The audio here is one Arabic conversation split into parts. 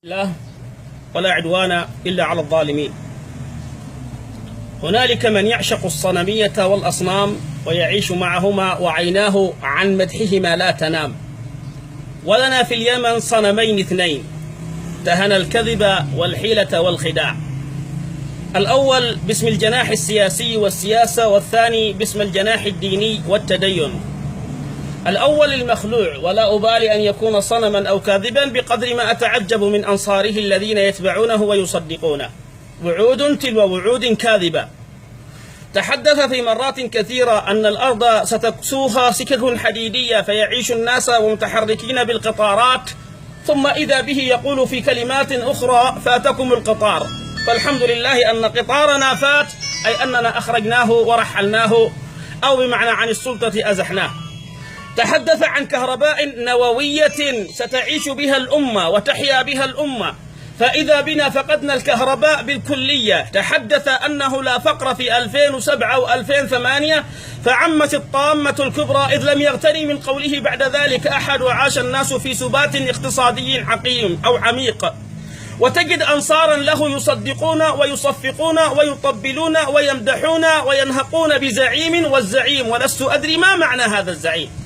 الله ولا عدوان إلا على الظالمين. هنالك من يعشق الصنمية والأصنام ويعيش معهما وعيناه عن مدحهما لا تنام. ولنا في اليمن صنمين اثنين تهنا الكذب والحيلة والخداع. الأول باسم الجناح السياسي والسياسة، والثاني باسم الجناح الديني والتدين. الأول المخلوع، ولا أبالي أن يكون صنما أو كاذبا بقدر ما أتعجب من أنصاره الذين يتبعونه ويصدقونه. وعود تلو وعود كاذبة. تحدث في مرات كثيرة أن الأرض ستكسوها سكك حديدية فيعيش الناس ومتحركين بالقطارات، ثم إذا به يقول في كلمات أخرى: فاتكم القطار. فالحمد لله أن قطارنا فات، أي أننا أخرجناه ورحلناه، أو بمعنى عن السلطة أزحناه. تحدث عن كهرباء نووية ستعيش بها الأمة وتحيا بها الأمة، فإذا بنا فقدنا الكهرباء بالكلية. تحدث أنه لا فقر في 2007 و2008، فعمت الطامة الكبرى إذ لم يغتني من قوله بعد ذلك أحد، وعاش الناس في سبات اقتصادي عقيم أو عميق. وتجد أنصارا له يصدقون ويصفقون ويطبلون ويمدحون وينهقون بزعيم، والزعيم ولست أدري ما معنى هذا الزعيم.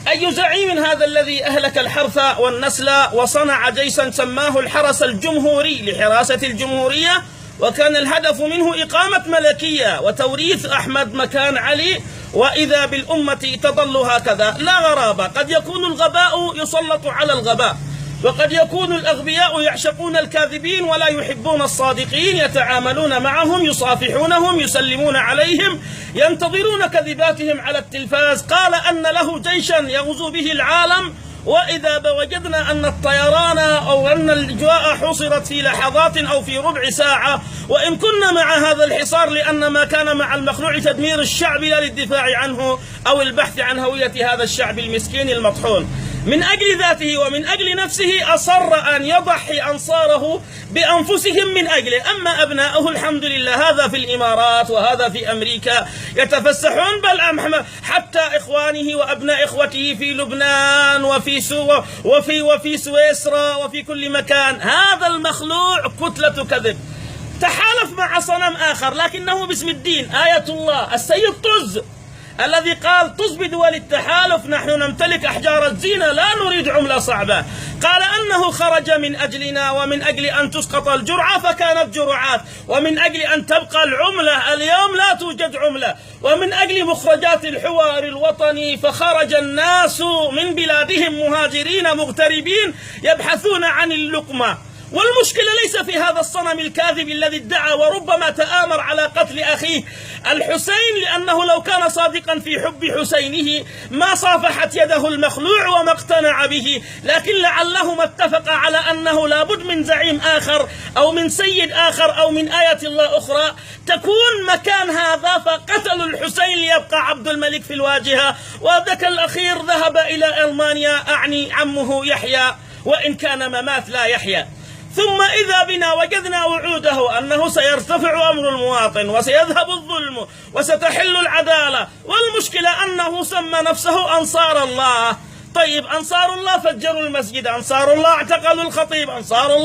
أي زعيم هذا الذي أهلك الحرث والنسل وصنع جيشا سماه الحرس الجمهوري لحراسة الجمهورية، وكان الهدف منه إقامة ملكية وتوريث أحمد مكان علي، وإذا بالأمة تظل هكذا. لا غرابة، قد يكون الغباء يسلط على الغباء، وقد يكون الأغبياء يعشقون الكاذبين ولا يحبون الصادقين، يتعاملون معهم، يصافحونهم، يسلمون عليهم، ينتظرون كذباتهم على التلفاز. قال أن له جيشا يغزو به العالم، وإذا وجدنا أن الطيران أو أن الأجواء حصرت في لحظات أو في ربع ساعة، وإن كنا مع هذا الحصار لأن ما كان مع المخلوع تدمير الشعب لا للدفاع عنه أو البحث عن هوية هذا الشعب المسكين المطحون. من أجل ذاته ومن أجل نفسه أصر أن يضحي أنصاره بأنفسهم من أجله. أما أبناؤه الحمد لله، هذا في الإمارات وهذا في أمريكا يتفسحون، بل حتى إخوانه وأبناء إخوته في لبنان وفي سويسرا وفي كل مكان. هذا المخلوع كتلة كذب. تحالف مع صنم آخر لكنه باسم الدين، آية الله السيد طز الذي قال: طز بدول التحالف، نحن نمتلك أحجار الزينة لا نريد عملة صعبة. قال أنه خرج من أجلنا ومن أجل أن تسقط الجرعة فكانت جرعات، ومن أجل أن تبقى العملة اليوم لا توجد عملة، ومن أجل مخرجات الحوار الوطني فخرج الناس من بلادهم مهاجرين مغتربين يبحثون عن اللقمة. والمشكلة ليس في هذا الصنم الكاذب الذي ادعى وربما تآمر على قتل أخيه الحسين، لأنه لو كان صادقا في حب حسينه ما صافحت يده المخلوع وما اقتنع به، لكن لعله ما اتفق على أنه لابد من زعيم آخر أو من سيد آخر أو من آية الله أخرى تكون مكان هذا، فقتلوا الحسين ليبقى عبد الملك في الواجهة. وذاك الأخير ذهب إلى ألمانيا، أعني عمه يحيى، وإن كان ممات لا يحيى. ثم إذا بنا وجدنا وعوده أنه سيرتفع أمر المواطن وسيذهب الظلم وستحل العدالة، والمشكلة أنه سمى نفسه أنصار الله. طيب، أنصار الله فجروا المسجد، أنصار الله اعتقلوا الخطيب، أنصار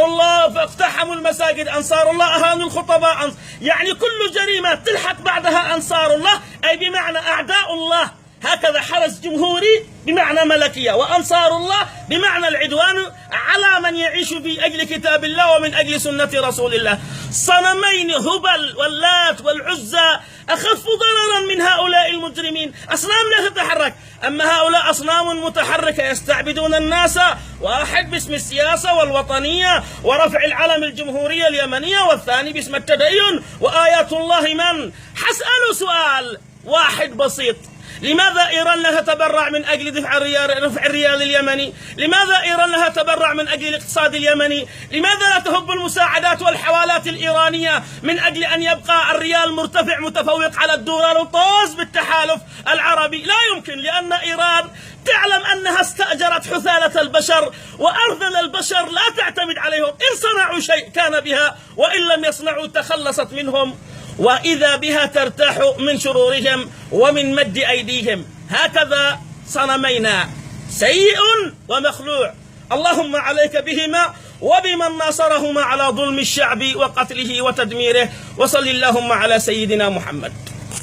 الله فاقتحموا المساجد، أنصار الله أهانوا الخطباء، يعني كل جريمة تلحق بعدها أنصار الله، أي بمعنى أعداء الله. هكذا حرس جمهوري بمعنى ملكية، وأنصار الله بمعنى العدوان على من يعيش في أجل كتاب الله ومن أجل سنة رسول الله. صنمين هبل واللات والعزى أخف ضررا من هؤلاء المجرمين. أصنام لا تتحرك، أما هؤلاء أصنام متحركة يستعبدون الناس، واحد باسم السياسة والوطنية ورفع العلم الجمهورية اليمنية، والثاني باسم التدين وآيات الله. من حسأله سؤال واحد بسيط: لماذا إيران لا تتبرع من أجل رفع الريال اليمني؟ لماذا إيران لا تتبرع من أجل الاقتصاد اليمني؟ لماذا لا تهب المساعدات والحوالات الإيرانية من أجل أن يبقى الريال مرتفع متفوق على الدولار وطاز بالتحالف العربي؟ لا يمكن، لأن إيران تعلم أنها استأجرت حثالة البشر وأرذل البشر، لا تعتمد عليهم. إن صنعوا شيء كان بها، وإن لم يصنعوا تخلصت منهم، وإذا بها ترتاح من شرورهم ومن مد أيديهم. هكذا صنمينا، سيء ومخلوع. اللهم عليك بهما وبمن ناصرهما على ظلم الشعب وقتله وتدميره، وصل اللهم على سيدنا محمد.